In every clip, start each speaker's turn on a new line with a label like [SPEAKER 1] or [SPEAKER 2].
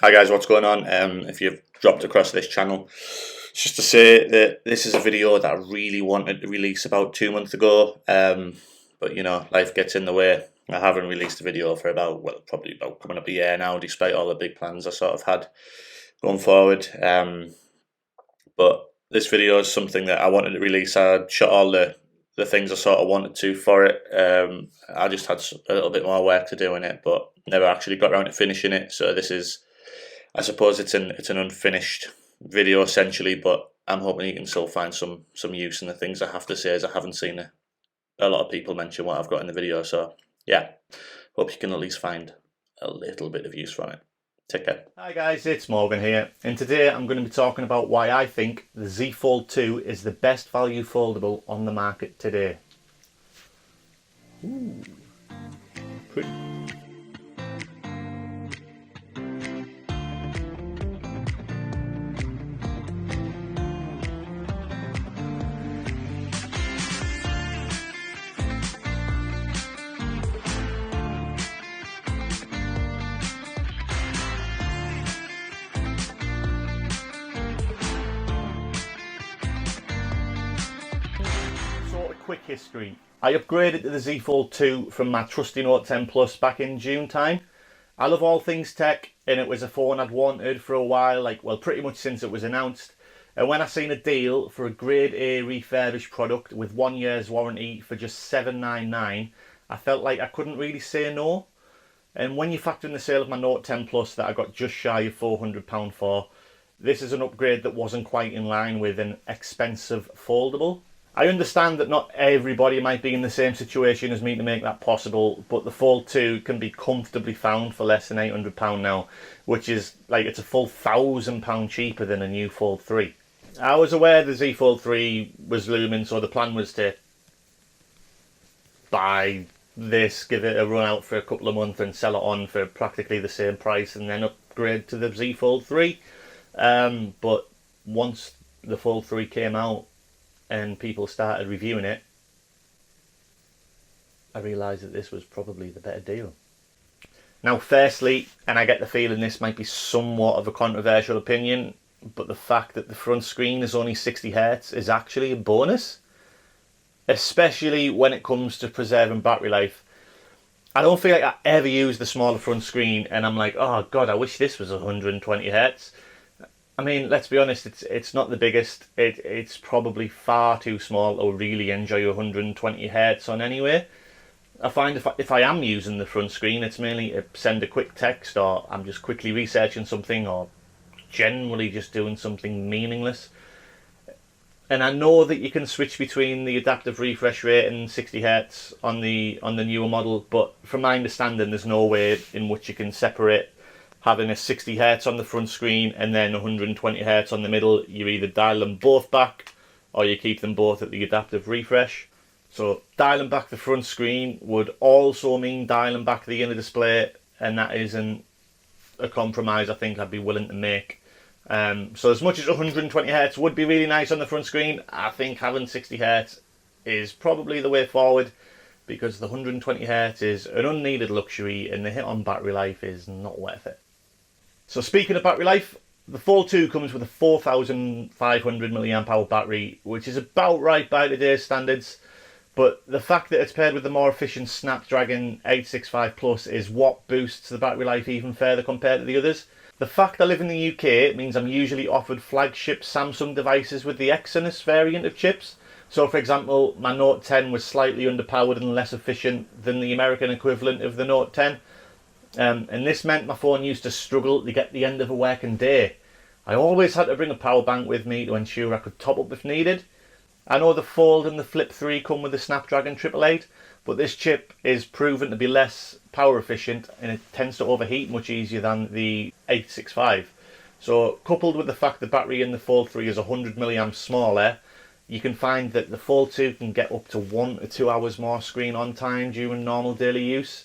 [SPEAKER 1] Hi guys, what's going on? If you've dropped across this channel, it's just to say that this is a video that I really wanted to release about 2 months ago, but you know, life gets in the way. I haven't released a video for probably about coming up a year now, despite all the big plans I sort of had going forward. But this video is something that I wanted to release. I shot all the things I sort of wanted to for it. I just had a little bit more work to do in it, but never actually got around to finishing it. So this is, I suppose, it's an unfinished video essentially, but I'm hoping you can still find some use in the things I have to say, as I haven't seen a lot of people mention what I've got in the video. So yeah, hope you can at least find a little bit of use from it. Take care.
[SPEAKER 2] Hi guys, it's Morgan here, and today I'm going to be talking about why I think the Z Fold 2 is the best value foldable on the market today.
[SPEAKER 1] Ooh, pretty.
[SPEAKER 2] Quick history. I upgraded to the Z Fold 2 from my trusty Note 10 Plus back in June time. I love all things tech, and it was a phone I'd wanted for a while, pretty much since it was announced. And when I seen a deal for a grade A refurbished product with 1 year's warranty for just $799, I felt like I couldn't really say no. And when you factor in the sale of my Note 10 Plus that I got just shy of £400 for, this is an upgrade that wasn't quite in line with an expensive foldable. I understand that not everybody might be in the same situation as me to make that possible, but the Fold 2 can be comfortably found for less than £800 now, which is it's a full £1,000 cheaper than a new Fold 3. I was aware the Z Fold 3 was looming, so the plan was to buy this, give it a run out for a couple of months and sell it on for practically the same price and then upgrade to the Z Fold 3. But once the Fold 3 came out and people started reviewing it, I realised that this was probably the better deal. Now firstly, and I get the feeling this might be somewhat of a controversial opinion, but the fact that the front screen is only 60Hz is actually a bonus, especially when it comes to preserving battery life. I don't feel like I ever use the smaller front screen and I'm like, oh god, I wish this was 120Hz. I mean, let's be honest, it's not the biggest. It's probably far too small to really enjoy 120Hz on anyway. I find if I am using the front screen, it's mainly to send a quick text, or I'm just quickly researching something, or generally just doing something meaningless. And I know that you can switch between the adaptive refresh rate and 60Hz on the newer model, but from my understanding, there's no way in which you can separate having a 60Hz on the front screen and then 120Hz on the middle. You either dial them both back or you keep them both at the adaptive refresh. So dialing back the front screen would also mean dialing back the inner display, and that isn't a compromise I think I'd be willing to make. So as much as 120Hz would be really nice on the front screen, I think having 60Hz is probably the way forward, because the 120Hz is an unneeded luxury and the hit on battery life is not worth it. So speaking of battery life, the Fold 2 comes with a 4,500 mAh battery, which is about right by today's standards. But the fact that it's paired with the more efficient Snapdragon 865 Plus is what boosts the battery life even further compared to the others. The fact I live in the UK means I'm usually offered flagship Samsung devices with the Exynos variant of chips. So for example, my Note 10 was slightly underpowered and less efficient than the American equivalent of the Note 10. And this meant my phone used to struggle to get the end of a working day. I always had to bring a power bank with me to ensure I could top up if needed. I know the Fold and the Flip 3 come with the Snapdragon 888, but this chip is proven to be less power efficient and it tends to overheat much easier than the 865. So coupled with the fact the battery in the Fold 3 is 100 mAh smaller, you can find that the Fold 2 can get up to 1 to 2 hours more screen on time during normal daily use.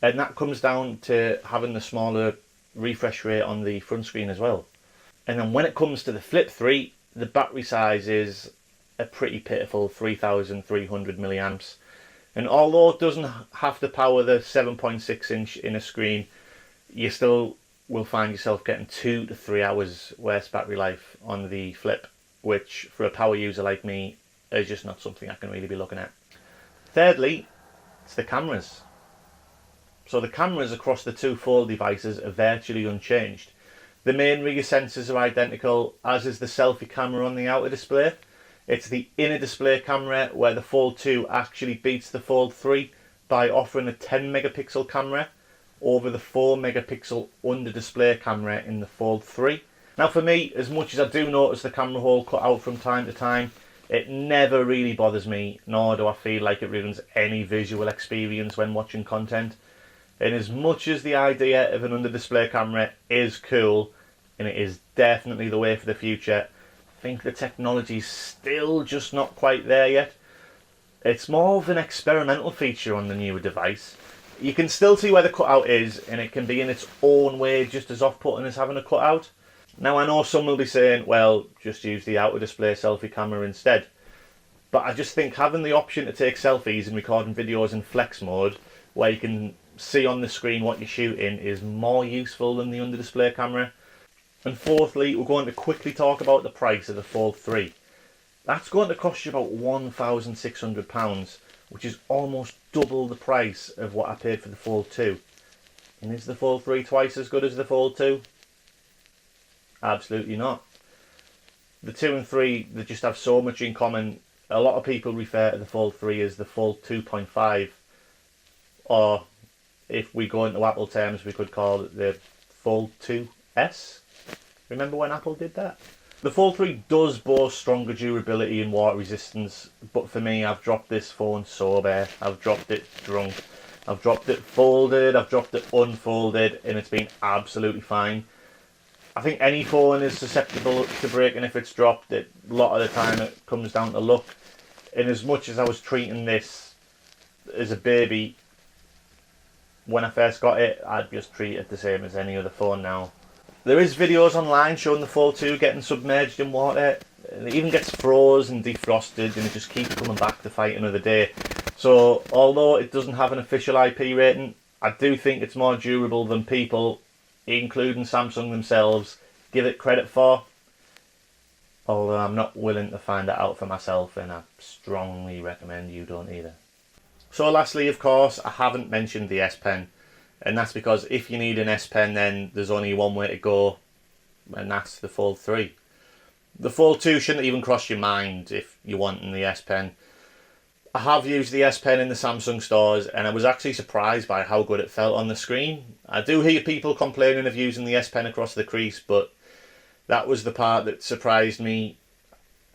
[SPEAKER 2] And that comes down to having the smaller refresh rate on the front screen as well. And then when it comes to the Flip 3, the battery size is a pretty pitiful 3,300 milliamps. And although it doesn't have to power the 7.6 inch inner screen, you still will find yourself getting 2 to 3 hours worth battery life on the Flip, which for a power user like me is just not something I can really be looking at. Thirdly, it's the cameras. So the cameras across the two Fold devices are virtually unchanged. The main rear sensors are identical, as is the selfie camera on the outer display. It's the inner display camera where the Fold2 actually beats the Fold3 by offering a 10 megapixel camera over the 4 megapixel under display camera in the Fold3. Now for me, as much as I do notice the camera hole cut out from time to time, it never really bothers me, nor do I feel like it ruins any visual experience when watching content. And as much as the idea of an under display camera is cool, and it is definitely the way for the future, I think the technology's still just not quite there yet. It's more of an experimental feature on the newer device. You can still see where the cutout is, and it can be in its own way just as off-putting as having a cutout. Now I know some will be saying, well, just use the outer display selfie camera instead. But I just think having the option to take selfies and recording videos in flex mode, where you can see on the screen what you're shooting, is more useful than the under display camera. And fourthly, we're going to quickly talk about the price of the Fold3. That's going to cost you about £1,600, which is almost double the price of what I paid for the Fold2. And is the Fold3 twice as good as the Fold2? Absolutely not. The 2 and 3, they just have so much in common. A lot of people refer to the Fold3 as the Fold 2.5, or if we go into Apple terms, we could call it the Fold 2S. Remember when Apple did that? The Fold 3 does boast stronger durability and water resistance, but for me, I've dropped this phone sober, I've dropped it drunk, I've dropped it folded, I've dropped it unfolded, and it's been absolutely fine. I think any phone is susceptible to breaking if it's dropped. A lot of the time it comes down to luck. And as much as I was treating this as a baby when I first got it, I'd just treat it the same as any other phone now. There is videos online showing the Fold2 getting submerged in water. It even gets froze and defrosted, and it just keeps coming back to fight another day. So although it doesn't have an official IP rating, I do think it's more durable than people, including Samsung themselves, give it credit for. Although I'm not willing to find that out for myself, and I strongly recommend you don't either. So lastly, of course, I haven't mentioned the S Pen, and that's because if you need an S Pen, then there's only one way to go, and that's the Fold 3. The Fold 2 shouldn't even cross your mind if you're wanting the S Pen. I have used the S Pen in the Samsung stores, and I was actually surprised by how good it felt on the screen. I do hear people complaining of using the S Pen across the crease, but that was the part that surprised me,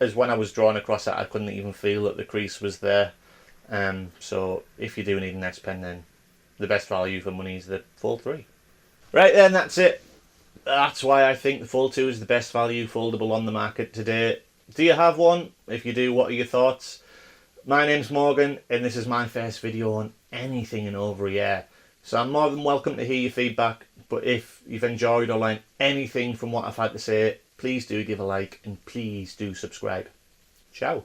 [SPEAKER 2] as when I was drawing across it, I couldn't even feel that the crease was there. So if you do need an S Pen, then the best value for money is the Fold 3. Right then, that's it. That's why I think the Fold 2 is the best value foldable on the market today. Do you have one? If you do, what are your thoughts? My name's Morgan, and this is my first video on anything in over a year. So I'm more than welcome to hear your feedback, but if you've enjoyed or learned anything from what I've had to say, please do give a like and please do subscribe. Ciao.